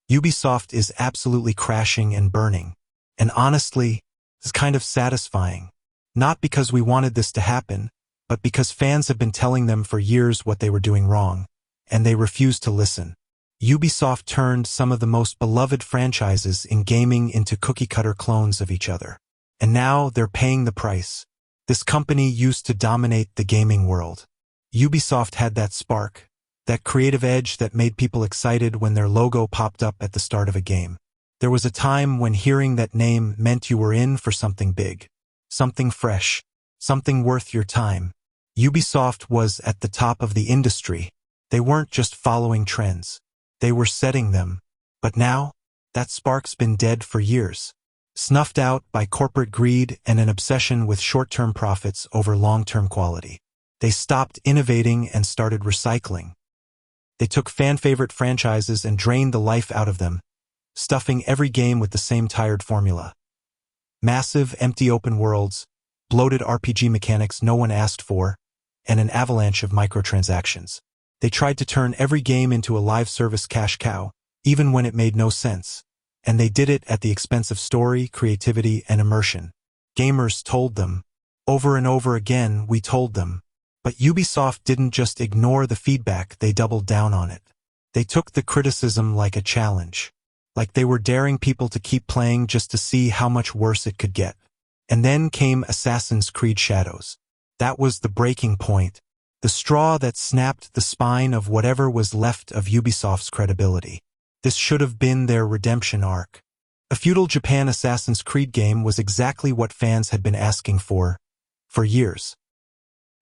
Ubisoft is absolutely crashing and burning. And honestly, it's kind of satisfying. Not because we wanted this to happen, but because fans have been telling them for years what they were doing wrong, and they refused to listen. Ubisoft turned some of the most beloved franchises in gaming into cookie-cutter clones of each other. And now they're paying the price. This company used to dominate the gaming world. Ubisoft had that spark, that creative edge that made people excited when their logo popped up at the start of a game. There was a time when hearing that name meant you were in for something big, something fresh, something worth your time. Ubisoft was at the top of the industry. They weren't just following trends. They were setting them. But now, that spark's been dead for years. Snuffed out by corporate greed and an obsession with short-term profits over long-term quality. They stopped innovating and started recycling. They took fan-favorite franchises and drained the life out of them, stuffing every game with the same tired formula. Massive, empty open worlds, bloated RPG mechanics no one asked for, and an avalanche of microtransactions. They tried to turn every game into a live service cash cow, even when it made no sense. And they did it at the expense of story, creativity, and immersion. Gamers told them. Over and over again, we told them. But Ubisoft didn't just ignore the feedback, they doubled down on it. They took the criticism like a challenge. Like they were daring people to keep playing just to see how much worse it could get. And then came Assassin's Creed Shadows. That was the breaking point. The straw that snapped the spine of whatever was left of Ubisoft's credibility. This should have been their redemption arc. A feudal Japan Assassin's Creed game was exactly what fans had been asking for years.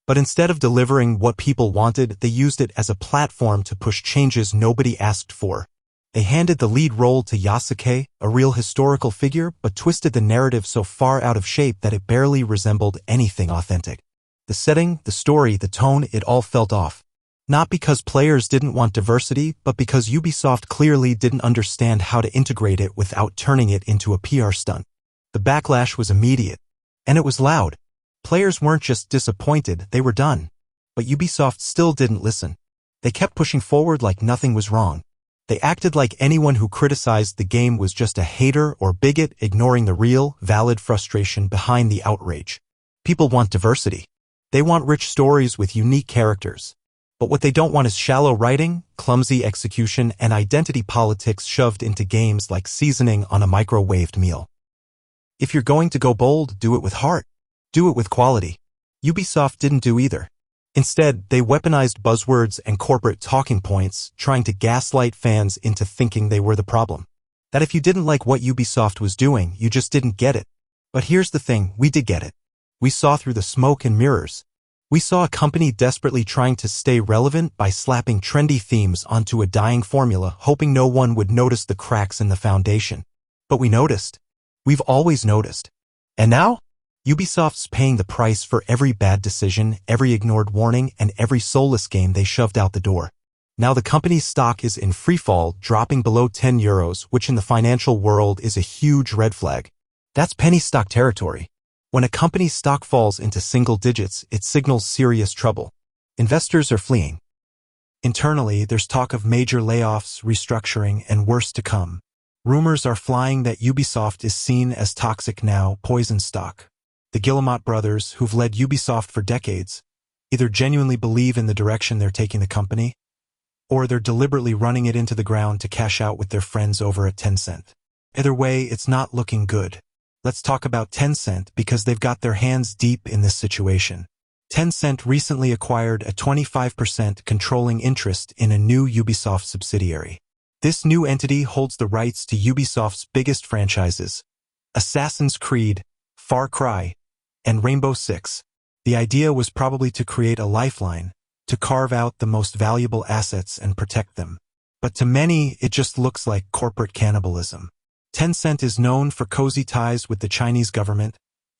But instead of delivering what people wanted, they used it as a platform to push changes nobody asked for. They handed the lead role to Yasuke, a real historical figure, but twisted the narrative so far out of shape that it barely resembled anything authentic. The setting, the story, the tone, it all felt off. Not because players didn't want diversity, but because Ubisoft clearly didn't understand how to integrate it without turning it into a PR stunt. The backlash was immediate. And it was loud. Players weren't just disappointed, they were done. But Ubisoft still didn't listen. They kept pushing forward like nothing was wrong. They acted like anyone who criticized the game was just a hater or bigot, ignoring the real, valid frustration behind the outrage. People want diversity. They want rich stories with unique characters. But what they don't want is shallow writing, clumsy execution, and identity politics shoved into games like seasoning on a microwaved meal. If you're going to go bold, do it with heart. Do it with quality. Ubisoft didn't do either. Instead, they weaponized buzzwords and corporate talking points, trying to gaslight fans into thinking they were the problem. That if you didn't like what Ubisoft was doing, you just didn't get it. But here's the thing, we did get it. We saw through the smoke and mirrors. We saw a company desperately trying to stay relevant by slapping trendy themes onto a dying formula, hoping no one would notice the cracks in the foundation. But we noticed. We've always noticed. And now? Ubisoft's paying the price for every bad decision, every ignored warning, and every soulless game they shoved out the door. Now the company's stock is in freefall, dropping below €10, which in the financial world is a huge red flag. That's penny stock territory. When a company's stock falls into single digits, it signals serious trouble. Investors are fleeing. Internally, there's talk of major layoffs, restructuring, and worse to come. Rumors are flying that Ubisoft is seen as toxic now, poison stock. The Guillemot brothers, who've led Ubisoft for decades, either genuinely believe in the direction they're taking the company, or they're deliberately running it into the ground to cash out with their friends over at Tencent. Either way, it's not looking good. Let's talk about Tencent because they've got their hands deep in this situation. Tencent recently acquired a 25% controlling interest in a new Ubisoft subsidiary. This new entity holds the rights to Ubisoft's biggest franchises, Assassin's Creed, Far Cry, and Rainbow Six. The idea was probably to create a lifeline, to carve out the most valuable assets and protect them. But to many, it just looks like corporate cannibalism. Tencent is known for cozy ties with the Chinese government,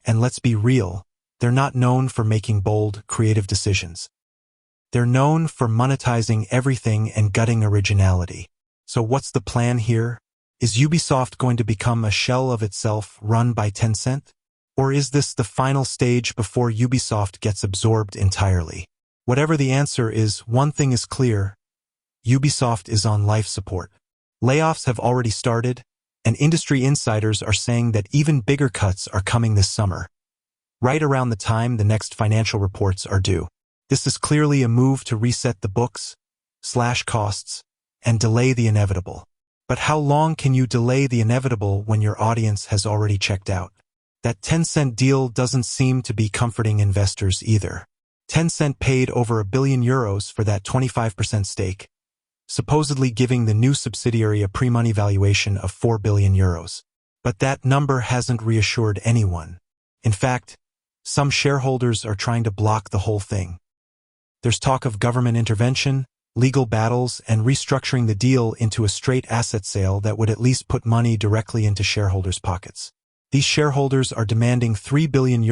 and let's be real, they're not known for making bold, creative decisions. They're known for monetizing everything and gutting originality. So what's the plan here? Is Ubisoft going to become a shell of itself run by Tencent? Or is this the final stage before Ubisoft gets absorbed entirely? Whatever the answer is, one thing is clear. Ubisoft is on life support. Layoffs have already started, and industry insiders are saying that even bigger cuts are coming this summer, right around the time the next financial reports are due. This is clearly a move to reset the books, slash costs, and delay the inevitable. But how long can you delay the inevitable when your audience has already checked out? That Tencent deal doesn't seem to be comforting investors either. Tencent paid over €1 billion for that 25% stake, supposedly giving the new subsidiary a pre-money valuation of €4 billion. But that number hasn't reassured anyone. In fact, some shareholders are trying to block the whole thing. There's talk of government intervention, legal battles, and restructuring the deal into a straight asset sale that would at least put money directly into shareholders' pockets. These shareholders are demanding €3 billion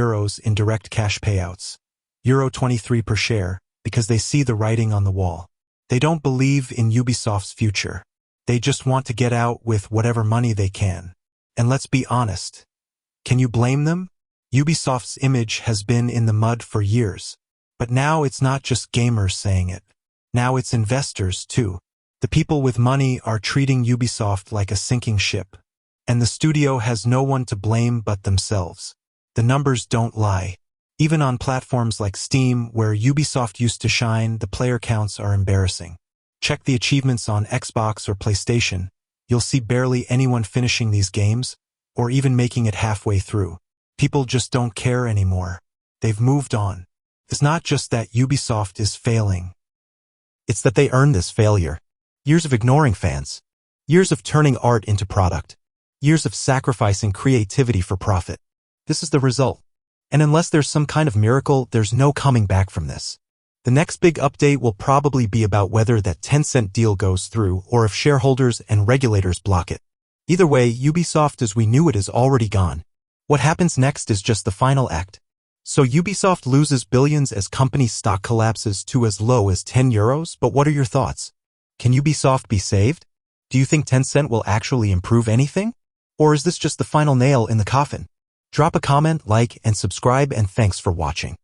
in direct cash payouts, €23 per share, because they see the writing on the wall. They don't believe in Ubisoft's future. They just want to get out with whatever money they can. And let's be honest. Can you blame them? Ubisoft's image has been in the mud for years. But now it's not just gamers saying it. Now it's investors, too. The people with money are treating Ubisoft like a sinking ship. And the studio has no one to blame but themselves. The numbers don't lie. Even on platforms like Steam, where Ubisoft used to shine, the player counts are embarrassing. Check the achievements on Xbox or PlayStation. You'll see barely anyone finishing these games, or even making it halfway through. People just don't care anymore. They've moved on. It's not just that Ubisoft is failing. It's that they earned this failure. Years of ignoring fans. Years of turning art into product. Years of sacrificing creativity for profit. This is the result. And unless there's some kind of miracle, there's no coming back from this. The next big update will probably be about whether that Tencent deal goes through or if shareholders and regulators block it. Either way, Ubisoft as we knew it is already gone. What happens next is just the final act. So Ubisoft loses billions as company stock collapses to as low as €10, but what are your thoughts? Can Ubisoft be saved? Do you think Tencent will actually improve anything? Or is this just the final nail in the coffin? Drop a comment, like, and subscribe, and thanks for watching.